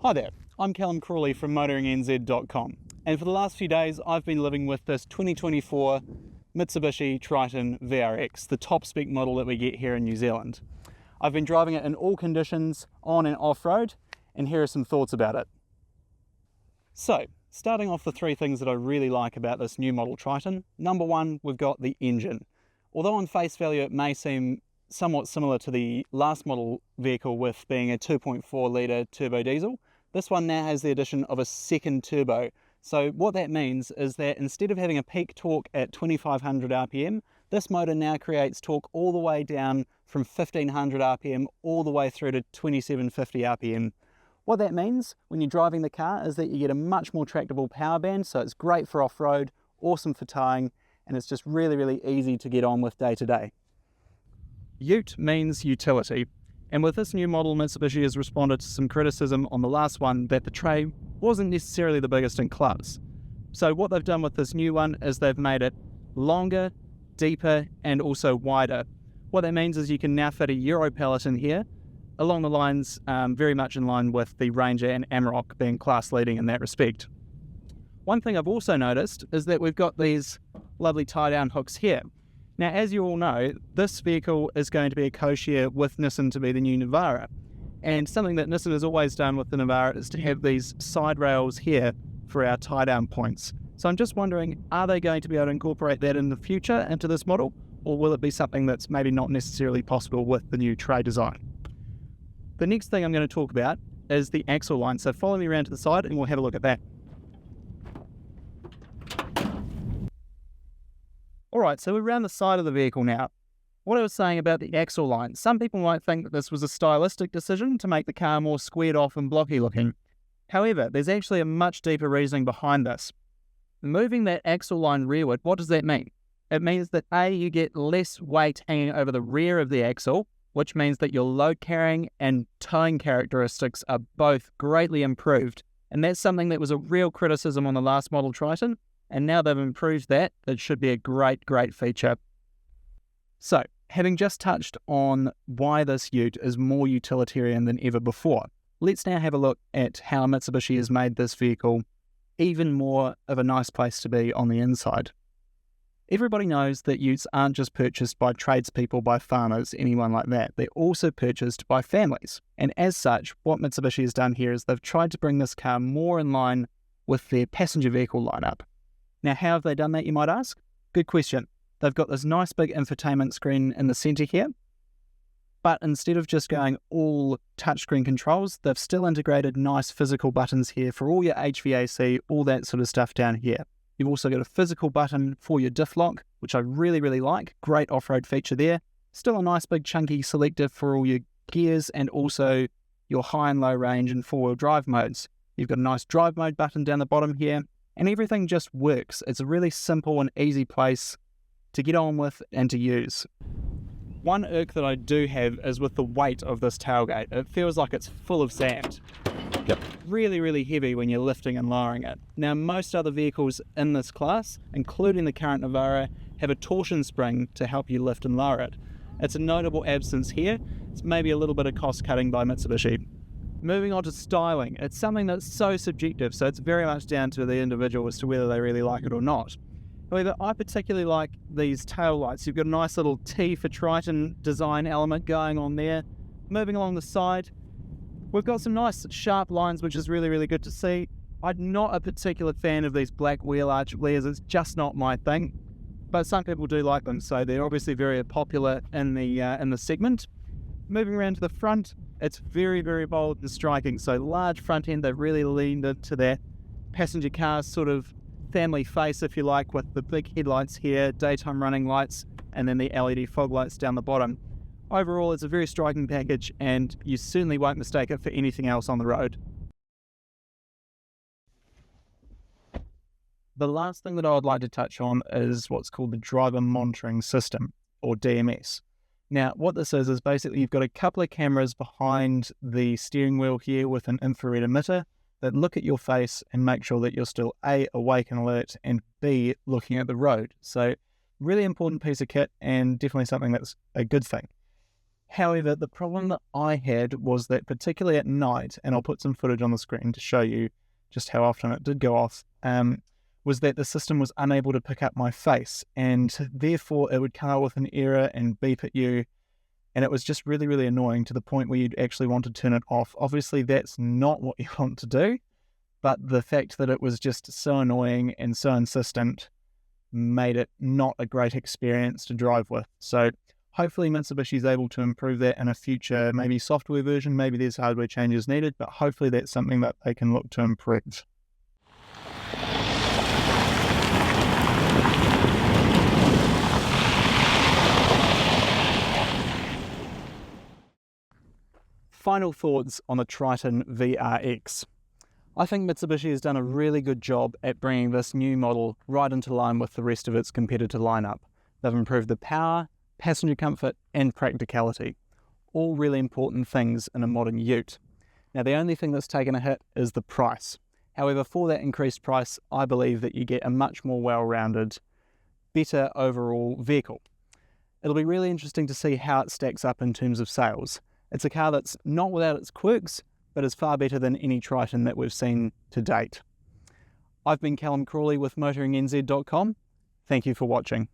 Hi there, I'm Callum Crawley from motoringnz.com, and for the last few days I've been living with this 2024 Mitsubishi Triton VRX, the top spec model that we get here in New Zealand. I've been driving it in all conditions, on and off-road, and here are some thoughts about it. So, starting off the three things that I really like about this new model Triton. Number one, we've got the engine. Although on face value it may seem somewhat similar to the last model vehicle with being a 2.4 litre turbo diesel, this one now has the addition of a second turbo. So what that means is that instead of having a peak torque at 2500 RPM, this motor now creates torque all the way down from 1500 RPM all the way through to 2750 RPM. What that means when you're driving the car is that you get a much more tractable power band, so it's great for off-road, awesome for towing, and it's just really easy to get on with day to day. Ute means utility. And with this new model, Mitsubishi has responded to some criticism on the last one that the tray wasn't necessarily the biggest in class. So what they've done with this new one is they've made it longer, deeper, and also wider. What that means is you can now fit a Euro pallet in here, along the lines, very much in line with the Ranger and Amarok being class leading in that respect. One thing I've also noticed is that we've got these lovely tie-down hooks here. Now, as you all know, this vehicle is going to be a co-share with Nissan to be the new Navara. And something that Nissan has always done with the Navara is to have these side rails here for our tie-down points. So I'm just wondering, are they going to be able to incorporate that in the future into this model? Or will it be something that's maybe not necessarily possible with the new tray design? The next thing I'm going to talk about is the axle line. So follow me around to the side and we'll have a look at that. Alright, so we're around the side of the vehicle now. What I was saying about the axle line, some people might think that this was a stylistic decision to make the car more squared off and blocky looking. However, there's actually a much deeper reasoning behind this. Moving that axle line rearward, what does that mean? It means that A, you get less weight hanging over the rear of the axle, which means that your load carrying and towing characteristics are both greatly improved. And that's something that was a real criticism on the last model Triton. And now they've improved that, it should be a great feature. So, having just touched on why this ute is more utilitarian than ever before, let's now have a look at how Mitsubishi has made this vehicle even more of a nice place to be on the inside. Everybody knows that utes aren't just purchased by tradespeople, by farmers, anyone like that. They're also purchased by families. And as such, what Mitsubishi has done here is they've tried to bring this car more in line with their passenger vehicle lineup. Now, how have they done that, you might ask? Good question. They've got this nice big infotainment screen in the centre here, but instead of just going all touchscreen controls, they've still integrated nice physical buttons here for all your HVAC, all that sort of stuff down here. You've also got a physical button for your diff lock, which I really like. Great off-road feature there. Still a nice big chunky selector for all your gears and also your high and low range and four-wheel drive modes. You've got a nice drive mode button down the bottom here. And everything just works. It's a really simple and easy place to get on with and to use. One irk that I do have is with the weight of this tailgate. It feels like it's full of sand. Yep. Really heavy when you're lifting and lowering it. Now, most other vehicles in this class, including the current Navara, have a torsion spring to help you lift and lower it. It's a notable absence here. It's maybe a little bit of cost cutting by Mitsubishi. Moving on to styling, it's something that's so subjective, so it's very much down to the individual as to whether they really like it or not. However, I particularly like these tail lights. You've got a nice little T for Triton design element going on there. Moving along the side, we've got some nice sharp lines, which is really good to see. I'm not a particular fan of these black wheel arch flares, it's just not my thing. But some people do like them, so they're obviously very popular in the segment. Moving around to the front, it's very bold and striking. So large front end, they've really leaned into that passenger car sort of family face, if you like, with the big headlights here, daytime running lights, and then the LED fog lights down the bottom. Overall, it's a very striking package, and you certainly won't mistake it for anything else on the road. The last thing that I would like to touch on is what's called the driver monitoring system, or DMS. Now, what this is basically you've got a couple of cameras behind the steering wheel here with an infrared emitter that look at your face and make sure that you're still A, awake and alert, and B, looking at the road. So, really important piece of kit and definitely something that's a good thing. However, the problem that I had was that particularly at night, and I'll put some footage on the screen to show you just how often it did go off, was that the system was unable to pick up my face, and therefore it would come out with an error and beep at you, and it was just really, really annoying to the point where you'd actually want to turn it off. Obviously, that's not what you want to do, but the fact that it was just so annoying and so insistent made it not a great experience to drive with. So hopefully Mitsubishi is able to improve that in a future, maybe software version, maybe there's hardware changes needed, but hopefully that's something that they can look to improve. Final thoughts on the Triton VRX. I think Mitsubishi has done a really good job at bringing this new model right into line with the rest of its competitor lineup. They've improved the power, passenger comfort and practicality. All really important things in a modern ute. Now the only thing that's taken a hit is the price. However, for that increased price, I believe that you get a much more well-rounded, better overall vehicle. It'll be really interesting to see how it stacks up in terms of sales. It's a car that's not without its quirks, but is far better than any Triton that we've seen to date. I've been Callum Crawley with motoringnz.com. Thank you for watching.